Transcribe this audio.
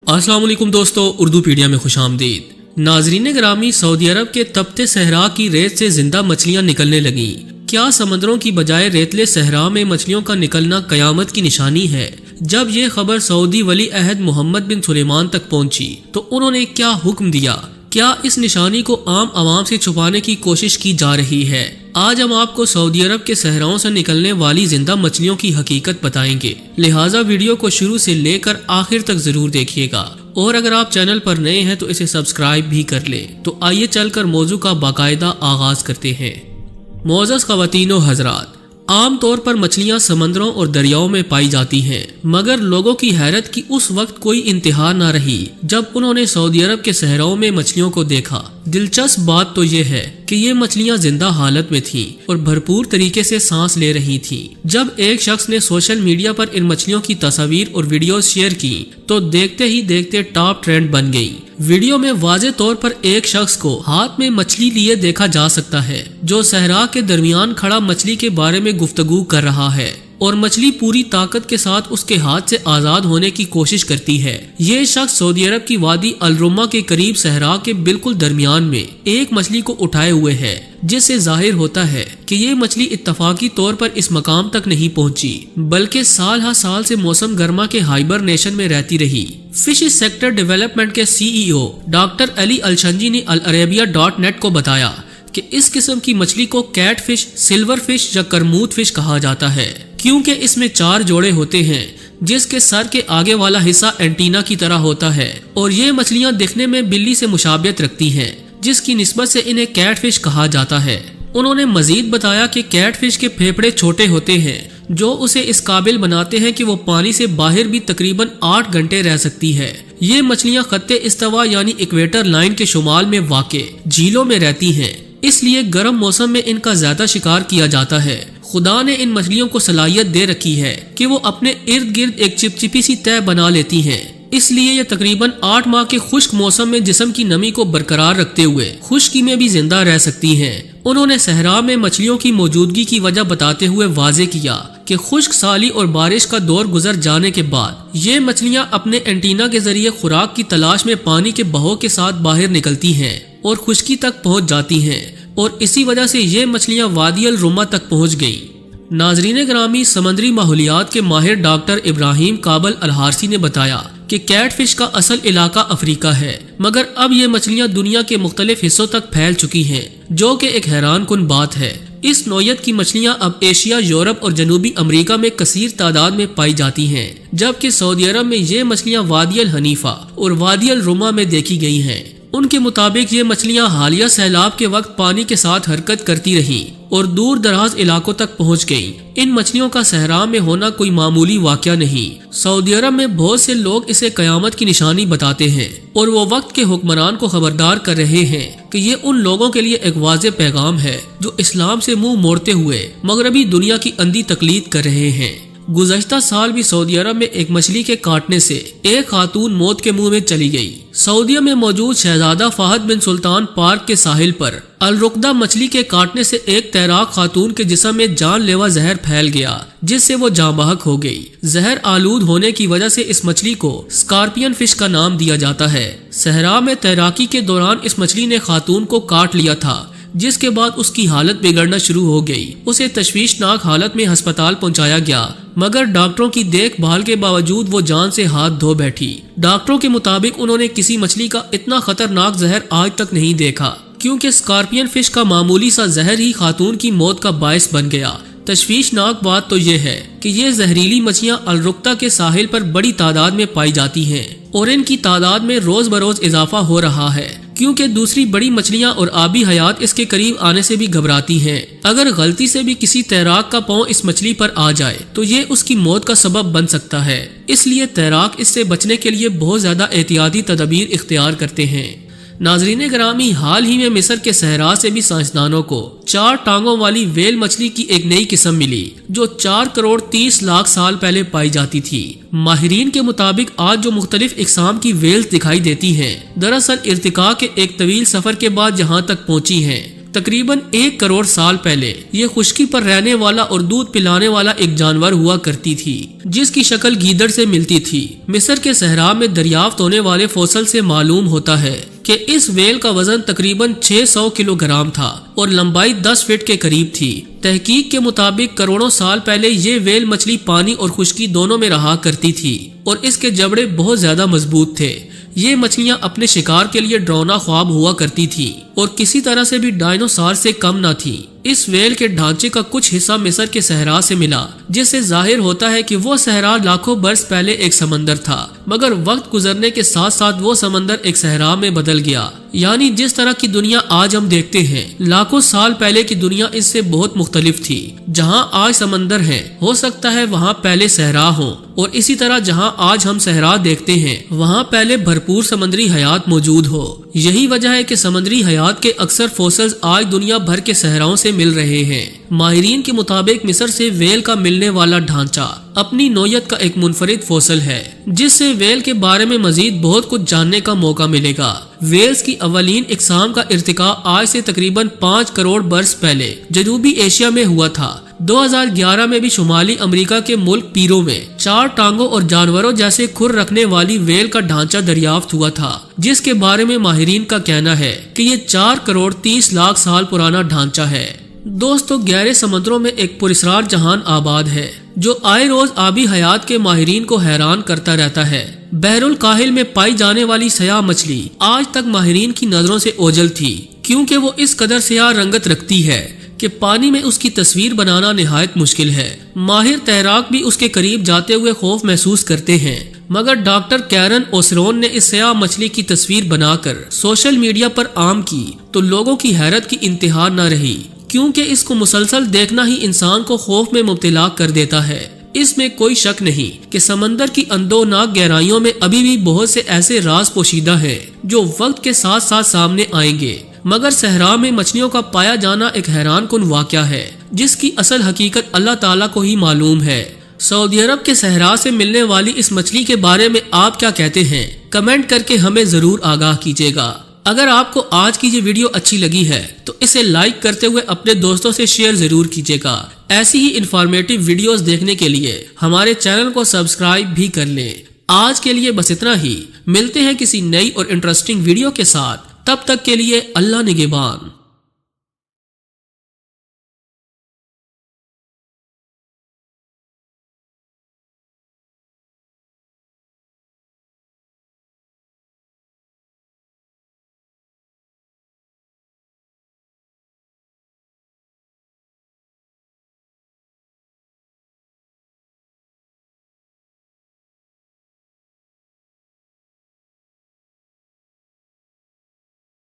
अस्सलाम वालेकुम दोस्तों, उर्दू पीडिया में खुश आमदीद। नाजरीन ग्रामी, सऊदी अरब के तपते सहरा की रेत से जिंदा मछलियां निकलने लगी। क्या समंदरों की बजाय रेतले सहरा में मछलियों का निकलना कयामत की निशानी है? जब ये खबर सऊदी वली अहद मोहम्मद बिन सुलेमान तक पहुंची तो उन्होंने क्या हुक्म दिया? क्या इस निशानी को आम आवाम से छुपाने की कोशिश की जा रही है? आज हम आपको सऊदी अरब के सहराओं से निकलने वाली जिंदा मछलियों की हकीकत बताएंगे, लिहाजा वीडियो को शुरू से लेकर आखिर तक जरूर देखिएगा। और अगर आप चैनल पर नए हैं तो इसे सब्सक्राइब भी कर लें। तो आइए चलकर मौजू का बाकायदा आगाज करते हैं। मोअज़्ज़ज़ ख़वातीन व हज़रात, आम तौर पर मछलियां समंदरों और दरियाओं में पाई जाती हैं, मगर लोगों की हैरत की उस वक्त कोई इंतहा न रही जब उन्होंने सऊदी अरब के सहराओं में मछलियों को देखा। दिलचस्प बात तो ये है कि ये मछलियां जिंदा हालत में थीं और भरपूर तरीके से सांस ले रही थीं। जब एक शख्स ने सोशल मीडिया पर इन मछलियों की तस्वीर और वीडियो शेयर की तो देखते ही देखते टॉप ट्रेंड बन गई। वीडियो में वाज़े तौर पर एक शख्स को हाथ में मछली लिए देखा जा सकता है, जो सहरा के दरमियान खड़ा मछली के बारे में गुफ्तगू कर रहा है और मछली पूरी ताकत के साथ उसके हाथ से आजाद होने की कोशिश करती है। ये शख्स सऊदी अरब की वादी अल रुम्मा के करीब सहरा के बिल्कुल दरमियान में एक मछली को उठाए हुए है, जिससे जाहिर होता है कि ये मछली इत्तफाकी तौर पर इस मकाम तक नहीं पहुंची, बल्कि साल हर साल से मौसम गर्मा के हाइबरनेशन में रहती रही। फिश सेक्टर डेवलपमेंट के CEO डॉक्टर अली अलशंजी ने al-Arabiya.net को बताया कि इस किस्म की मछली को कैट फिश, सिल्वर फिश या करमूद फिश कहा जाता है, क्योंकि इसमें 4 जोड़े होते हैं, जिसके सर के आगे वाला हिस्सा एंटीना की तरह होता है। और ये मछलियां दिखने में बिल्ली से मुशाबियत रखती हैं, जिसकी निस्बत से इन्हें कैट फिश कहा जाता है। उन्होंने मजीद बताया कि कैट फिश के फेफड़े छोटे होते हैं, जो उसे इस काबिल बनाते हैं कि वो पानी से बाहर भी तकरीबन 8 घंटे रह सकती है। ये मछलियां खत्ते इस्तवा यानी इक्वेटर लाइन के शुमाल में वाक़े झीलों में रहती हैं, इसलिए गर्म मौसम में इनका ज्यादा शिकार किया जाता है। खुदा ने इन मछलियों को सलाहियत दे रखी है कि वो अपने इर्द गिर्द एक चिपचिपी सी तह बना लेती हैं, इसलिए ये तकरीबन 8 माह के खुश्क मौसम में जिस्म की नमी को बरकरार रखते हुए खुश्की में भी जिंदा रह सकती हैं। उन्होंने सहरा में मछलियों की मौजूदगी की वजह बताते हुए वाजे किया कि खुश्क साली और बारिश का दौर गुजर जाने के बाद ये मछलियां अपने एंटीना के जरिए खुराक की तलाश में पानी के बहाव के साथ बाहर निकलती हैं और खुश्की तक पहुंच जाती हैं, और इसी वजह से ये मछलियां वादी अल रुम्मा तक पहुंच गईं। नाजरीन ग्रामी, समंदरी माहौलियात के माहिर डॉक्टर इब्राहिम काबल अल हारसी ने बताया कि कैट फिश का असल इलाका अफ्रीका है, मगर अब ये मछलियां दुनिया के मुख्तलिफ हिस्सों तक फैल चुकी हैं, जो कि एक हैरान कुन बात है। इस नौयत की मछलियां अब एशिया, यूरोप और जनूबी अमेरिका में कसीर तादाद में पाई जाती हैं, जबकि सऊदी अरब में ये मछलियां वादी अल हनीफा और वादी अल रुम्मा में देखी गई हैं। उनके मुताबिक ये मछलियां हालिया सैलाब के वक्त पानी के साथ हरकत करती रहीं और दूर दराज इलाकों तक पहुंच गईं। इन मछलियों का सहरा में होना कोई मामूली वाकया नहीं। सऊदी अरब में बहुत से लोग इसे कयामत की निशानी बताते हैं और वो वक्त के हुक्मरान को खबरदार कर रहे हैं कि ये उन लोगों के लिए एक वाज़ेह पैगाम है जो इस्लाम से मुंह मोड़ते हुए मगरबी दुनिया की अंधी तकलीद कर रहे हैं। गुज़श्ता साल भी सऊदी अरब में एक मछली के काटने से एक खातून मौत के मुंह में चली गई। सऊदीया में मौजूद शहजादा फहद बिन सुल्तान पार्क के साहिल पर अल रुकदा मछली के काटने से एक तैराक खातून के जिस्म में जानलेवा जहर फैल गया, जिससे वो जाँ बहक हो गई। जहर आलूद होने की वजह से इस मछली को स्कॉर्पियन फिश का नाम दिया जाता है। सहरा में तैराकी के दौरान इस मछली ने खातून को काट लिया था, जिसके बाद उसकी हालत बिगड़ना शुरू हो गई। उसे तशवीशनाक हालत में अस्पताल पहुंचाया गया, मगर डॉक्टरों की देखभाल के बावजूद वो जान से हाथ धो बैठी। डॉक्टरों के मुताबिक उन्होंने किसी मछली का इतना खतरनाक जहर आज तक नहीं देखा, क्योंकि स्कॉर्पियन फिश का मामूली सा जहर ही खातून की मौत का बायस बन गया। तशवीशनाक बात तो ये है कि ये जहरीली मछलियां अल रुकदा के साहिल पर बड़ी तादाद में पाई जाती हैं और इनकी तादाद में रोज बरोज इजाफा हो रहा है, क्योंकि दूसरी बड़ी मछलियां और आबी हयात इसके करीब आने से भी घबराती हैं। अगर गलती से भी किसी तैराक का पांव इस मछली पर आ जाए तो ये उसकी मौत का सबब बन सकता है, इसलिए तैराक इससे बचने के लिए बहुत ज्यादा एहतियाती तदबीर इख्तियार करते हैं। नाजरीन ग्रामी, हाल ही में मिस्र के सहरा से भी साइंसदानों को 4 टांगों वाली वेल मछली की एक नई किस्म मिली, जो 4 करोड़ 30 लाख साल पहले पाई जाती थी। माहिरीन के मुताबिक आज जो मुख्तलिफ इकसाम की वेल्स दिखाई देती हैं, दरअसल इर्तिका के एक तवील सफर के बाद जहां तक पहुंची हैं तकरीबन 1 करोड़ साल पहले ये खुश्की पर रहने वाला और दूध पिलाने वाला एक जानवर हुआ करती थी, जिसकी शक्ल गीदड़ से मिलती थी। मिस्र के सहरा में दरियाफ्त होने वाले फोसिल से मालूम होता है कि इस वेल का वजन तकरीबन 600 किलोग्राम था और लंबाई 10 फीट के करीब थी। तहकीक के मुताबिक करोड़ों साल पहले ये वेल मछली पानी और खुश्की दोनों में रहा करती थी और इसके जबड़े बहुत ज्यादा मजबूत थे। ये मछलियां अपने शिकार के लिए डरावना ख्वाब हुआ करती थी और किसी तरह से भी डायनासोर से कम न थी। इस वेल के ढांचे का कुछ हिस्सा मिस्र के सहरा से मिला, जिससे जाहिर होता है कि वो सहरा लाखों बरस पहले एक समंदर था, मगर वक्त गुजरने के साथ साथ वो समंदर एक सहरा में बदल गया। यानी जिस तरह की दुनिया आज हम देखते हैं, लाखों साल पहले की दुनिया इससे बहुत मुख्तलिफ थी। जहाँ आज समंदर है, हो सकता है वहाँ पहले सहरा हो, और इसी तरह जहाँ आज हम सहरा देखते हैं, वहाँ पहले भरपूर समुद्री हयात मौजूद हो। यही वजह है कि समुद्री हयात के अक्सर फोसिल्स आज दुनिया भर के सहराओं से मिल रहे हैं। माहिरीन के मुताबिक मिस्र से वेल का मिलने वाला ढांचा अपनी नौयत का एक मुनफरिद फोसिल है, जिससे वेल के बारे में मजीद बहुत कुछ जानने का मौका मिलेगा। वेल्स की अवलीन इकसाम का इर्तिका आज से तकरीबन 5 करोड़ बरस पहले जनूबी एशिया में हुआ था। 2011 में भी शुमाली अमेरिका के मुल्क पीरो में 4 टांगों और जानवरों जैसे खुर रखने वाली वेल का ढांचा दरियाफ्त हुआ था, जिसके बारे में माहिरीन का कहना है कि ये 4 करोड़ 30 लाख साल पुराना ढांचा है। दोस्तों, गहरे समुद्रों में एक पुरस्कार जहान आबाद है, जो आए रोज आबी हयात के माहिरीन को हैरान करता रहता है। बहरुल काहिल में पाई जाने वाली सयाह मछली आज तक माहिरीन की नजरों से ओझल थी, क्योंकि वो इस कदर स्याह रंगत रखती है कि पानी में उसकी तस्वीर बनाना निहायत मुश्किल है। माहिर तैराक भी उसके करीब जाते हुए खौफ महसूस करते हैं, मगर डॉक्टर कैरन ओसरोन ने इस सयाह मछली की तस्वीर बनाकर सोशल मीडिया पर आम की तो लोगों की हैरत की इंतहा न रही, क्योंकि इसको मुसलसल देखना ही इंसान को खौफ में मुब्तला कर देता है। इसमें कोई शक नहीं कि समंदर की अंदोनाक गहराइयों में अभी भी बहुत से ऐसे राज पोशीदा हैं जो वक्त के साथ साथ सामने आएंगे, मगर सहरा में मछलियों का पाया जाना एक हैरान कुन वाक़या है, जिसकी असल हकीकत अल्लाह ताला को ही मालूम है। सऊदी अरब के सहरा से मिलने वाली इस मछली के बारे में आप क्या कहते हैं? कमेंट करके हमें जरूर आगाह कीजिएगा। अगर आपको आज की ये वीडियो अच्छी लगी है तो इसे लाइक करते हुए अपने दोस्तों से शेयर जरूर कीजिएगा। ऐसी ही इंफॉर्मेटिव वीडियोस देखने के लिए हमारे चैनल को सब्सक्राइब भी कर लें। आज के लिए बस इतना ही। मिलते हैं किसी नई और इंटरेस्टिंग वीडियो के साथ। तब तक के लिए अल्लाह निगहबान।